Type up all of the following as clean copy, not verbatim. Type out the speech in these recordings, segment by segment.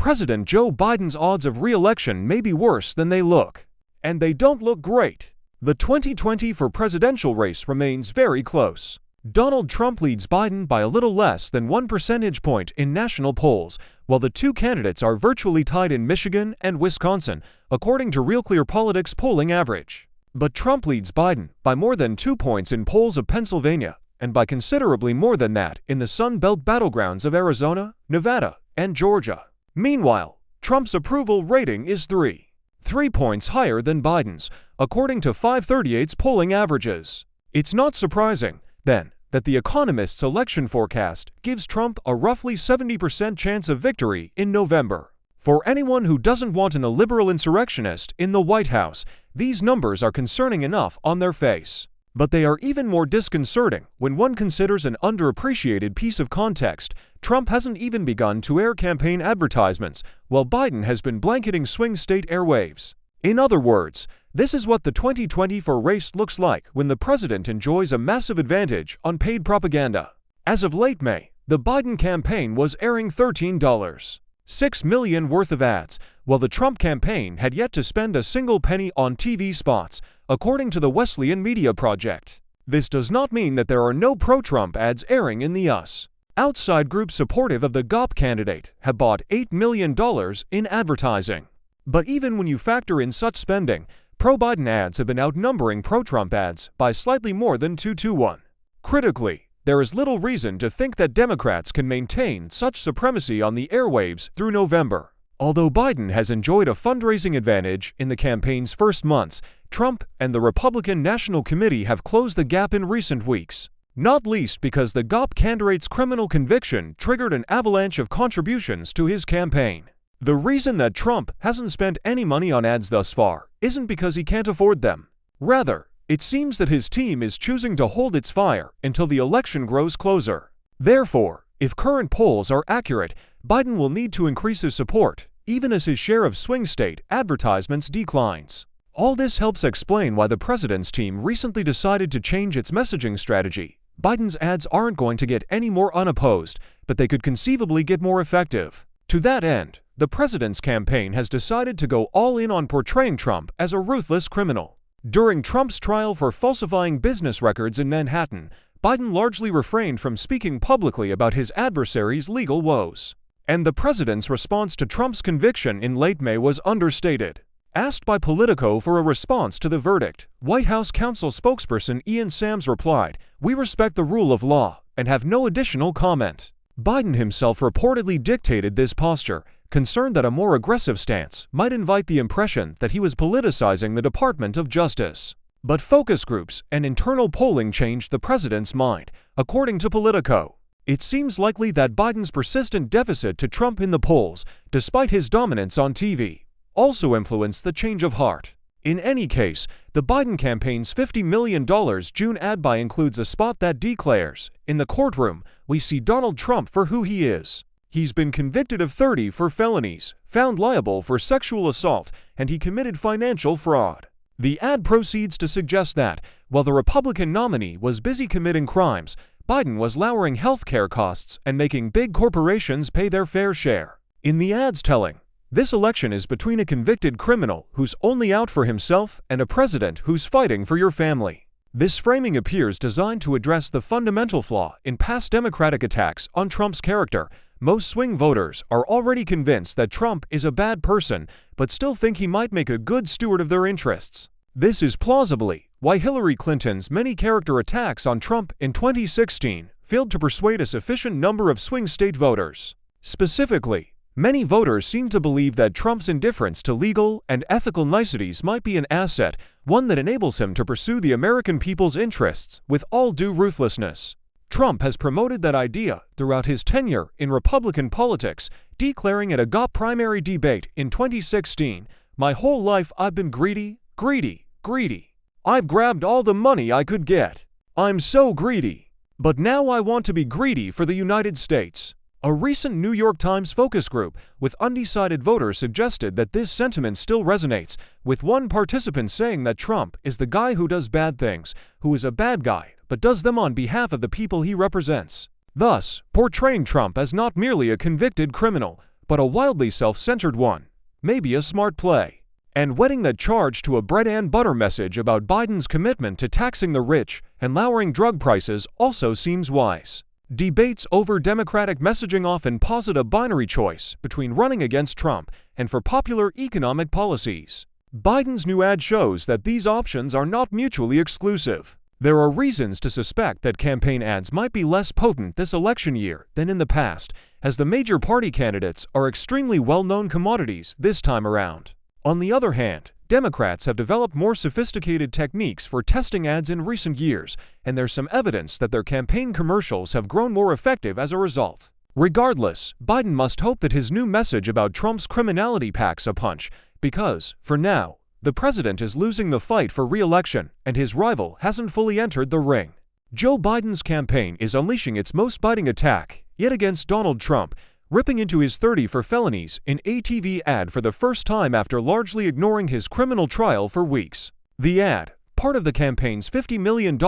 President Joe Biden's odds of re-election may be worse than they look. And they don't look great. The 2020 presidential race remains very close. Donald Trump leads Biden by a little less than 1 percentage point in national polls, while the two candidates are virtually tied in Michigan and Wisconsin, according to Real Clear Politics polling average. But Trump leads Biden by more than 2 points in polls of Pennsylvania, and by considerably more than that in the Sun Belt battlegrounds of Arizona, Nevada, and Georgia. Meanwhile, Trump's approval rating is 3 points higher than Biden's, according to 538's polling averages. It's not surprising, then, that The Economist's election forecast gives Trump a roughly 70% chance of victory in November. For anyone who doesn't want an illiberal insurrectionist in the White House, these numbers are concerning enough on their face. But they are even more disconcerting when one considers an underappreciated piece of context. Trump hasn't even begun to air campaign advertisements, while Biden has been blanketing swing state airwaves. In other words, this is what the 2024 race looks like when the president enjoys a massive advantage on paid propaganda. As of late May, the Biden campaign was airing $13.6 million worth of ads, while the Trump campaign had yet to spend a single penny on TV spots, according to the Wesleyan Media Project. This does not mean that there are no pro-Trump ads airing in the US. Outside groups supportive of the GOP candidate have bought $8 million in advertising. But even when you factor in such spending, pro-Biden ads have been outnumbering pro-Trump ads by slightly more than 2-1. Critically, there is little reason to think that Democrats can maintain such supremacy on the airwaves through November. Although Biden has enjoyed a fundraising advantage in the campaign's first months, Trump and the Republican National Committee have closed the gap in recent weeks, not least because the GOP candidate's criminal conviction triggered an avalanche of contributions to his campaign. The reason that Trump hasn't spent any money on ads thus far isn't because he can't afford them. Rather, it seems that his team is choosing to hold its fire until the election grows closer. Therefore, if current polls are accurate, Biden will need to increase his support, even as his share of swing state advertisements declines. All this helps explain why the president's team recently decided to change its messaging strategy. Biden's ads aren't going to get any more unopposed, but they could conceivably get more effective. To that end, the president's campaign has decided to go all in on portraying Trump as a ruthless criminal. During Trump's trial for falsifying business records in Manhattan, Biden largely refrained from speaking publicly about his adversary's legal woes. And the president's response to Trump's conviction in late May was understated. Asked by Politico for a response to the verdict, White House counsel spokesperson Ian Sams replied, "We respect the rule of law and have no additional comment." Biden himself reportedly dictated this posture, concerned that a more aggressive stance might invite the impression that he was politicizing the Department of Justice. But focus groups and internal polling changed the president's mind, according to Politico. It seems likely that Biden's persistent deficit to Trump in the polls, despite his dominance on TV, also influenced the change of heart. In any case, the Biden campaign's $50 million June ad buy includes a spot that declares, "In the courtroom, we see Donald Trump for who he is. He's been convicted of 30 felonies, found liable for sexual assault, and he committed financial fraud." The ad proceeds to suggest that, while the Republican nominee was busy committing crimes, Biden was lowering health care costs and making big corporations pay their fair share. In the ad's telling, this election is between a convicted criminal who's only out for himself and a president who's fighting for your family. This framing appears designed to address the fundamental flaw in past Democratic attacks on Trump's character. Most swing voters are already convinced that Trump is a bad person, but still think he might make a good steward of their interests. This is plausibly why Hillary Clinton's many character attacks on Trump in 2016 failed to persuade a sufficient number of swing state voters. Specifically, many voters seem to believe that Trump's indifference to legal and ethical niceties might be an asset, one that enables him to pursue the American people's interests with all due ruthlessness. Trump has promoted that idea throughout his tenure in Republican politics, declaring at a GOP primary debate in 2016, "My whole life I've been greedy, greedy, greedy. I've grabbed all the money I could get. I'm so greedy. But now I want to be greedy for the United States." A recent New York Times focus group with undecided voters suggested that this sentiment still resonates, with one participant saying that Trump is the guy who does bad things, who is a bad guy, but does them on behalf of the people he represents. Thus, portraying Trump as not merely a convicted criminal, but a wildly self-centered one. Maybe a smart play. And wedding that charge to a bread and butter message about Biden's commitment to taxing the rich and lowering drug prices also seems wise. Debates over Democratic messaging often posit a binary choice between running against Trump and for popular economic policies. Biden's new ad shows that these options are not mutually exclusive. There are reasons to suspect that campaign ads might be less potent this election year than in the past, as the major party candidates are extremely well-known commodities this time around. On the other hand, Democrats have developed more sophisticated techniques for testing ads in recent years, and there's some evidence that their campaign commercials have grown more effective as a result. Regardless, Biden must hope that his new message about Trump's criminality packs a punch, because, for now, the president is losing the fight for re-election, and his rival hasn't fully entered the ring. Joe Biden's campaign is unleashing its most biting attack, yet against Donald Trump, ripping into his 30 for felonies in a TV ad for the first time after largely ignoring his criminal trial for weeks. The ad, part of the campaign's $50 million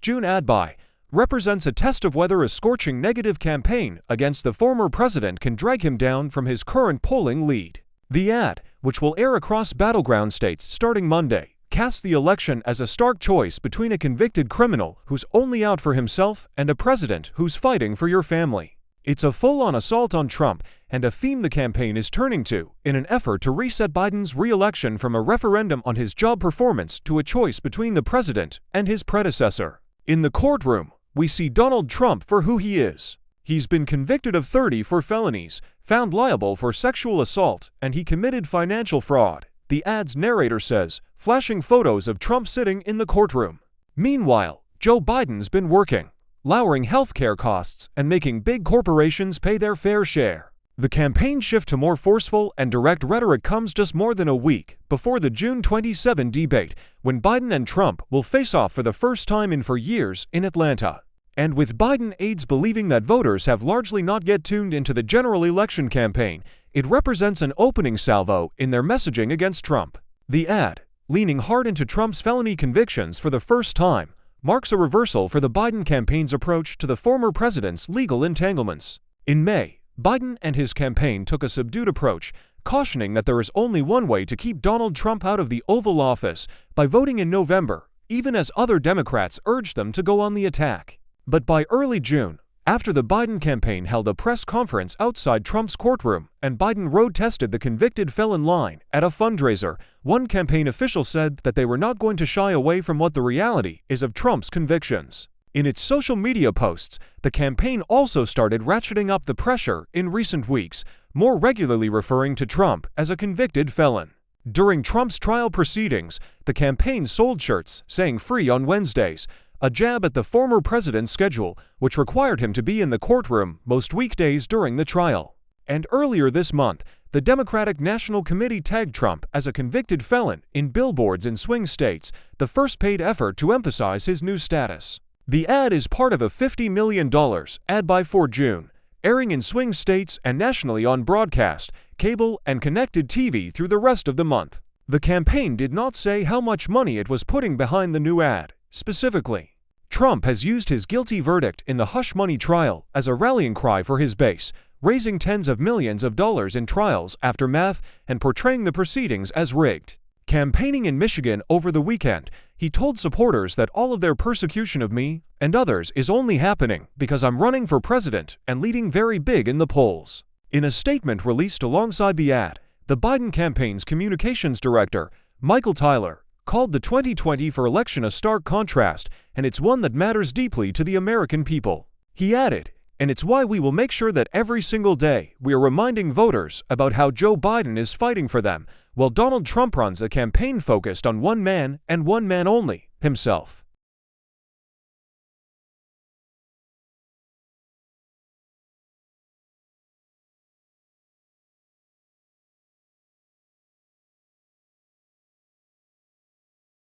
June ad buy, represents a test of whether a scorching negative campaign against the former president can drag him down from his current polling lead. The ad, which will air across battleground states starting Monday, casts the election as a stark choice between a convicted criminal who's only out for himself and a president who's fighting for your family. It's a full-on assault on Trump and a theme the campaign is turning to in an effort to reset Biden's re-election from a referendum on his job performance to a choice between the president and his predecessor. In the courtroom, we see Donald Trump for who he is. He's been convicted of 30 for felonies, found liable for sexual assault, and he committed financial fraud, the ad's narrator says, flashing photos of Trump sitting in the courtroom. Meanwhile, Joe Biden's been working, lowering healthcare costs and making big corporations pay their fair share. The campaign shift to more forceful and direct rhetoric comes just more than a week before the June 27 debate, when Biden and Trump will face off for the first time in 4 years in Atlanta. And with Biden aides believing that voters have largely not yet tuned into the general election campaign, it represents an opening salvo in their messaging against Trump. The ad, leaning hard into Trump's felony convictions for the first time, marks a reversal for the Biden campaign's approach to the former president's legal entanglements. In May, Biden and his campaign took a subdued approach, cautioning that there is only one way to keep Donald Trump out of the Oval Office, by voting in November, even as other Democrats urged them to go on the attack. But by early June, after the Biden campaign held a press conference outside Trump's courtroom and Biden road-tested the convicted felon line at a fundraiser, one campaign official said that they were not going to shy away from what the reality is of Trump's convictions. In its social media posts, the campaign also started ratcheting up the pressure in recent weeks, more regularly referring to Trump as a convicted felon. During Trump's trial proceedings, the campaign sold shirts saying "Free on Wednesdays," a jab at the former president's schedule, which required him to be in the courtroom most weekdays during the trial. And earlier this month, the Democratic National Committee tagged Trump as a convicted felon in billboards in swing states, the first paid effort to emphasize his new status. The ad is part of a $50 million ad buy for June, airing in swing states and nationally on broadcast, cable, and connected TV through the rest of the month. The campaign did not say how much money it was putting behind the new ad. Specifically, Trump has used his guilty verdict in the hush money trial as a rallying cry for his base, raising tens of millions of dollars in trials aftermath and portraying the proceedings as rigged. Campaigning in Michigan over the weekend, he told supporters that all of their persecution of me and others is only happening because I'm running for president and leading very big in the polls. In a statement released alongside the ad, the Biden campaign's communications director, Michael Tyler, called the 2020 for election a stark contrast, and it's one that matters deeply to the American people. He added, "And it's why we will make sure that every single day we are reminding voters about how Joe Biden is fighting for them, while Donald Trump runs a campaign focused on one man and one man only, himself."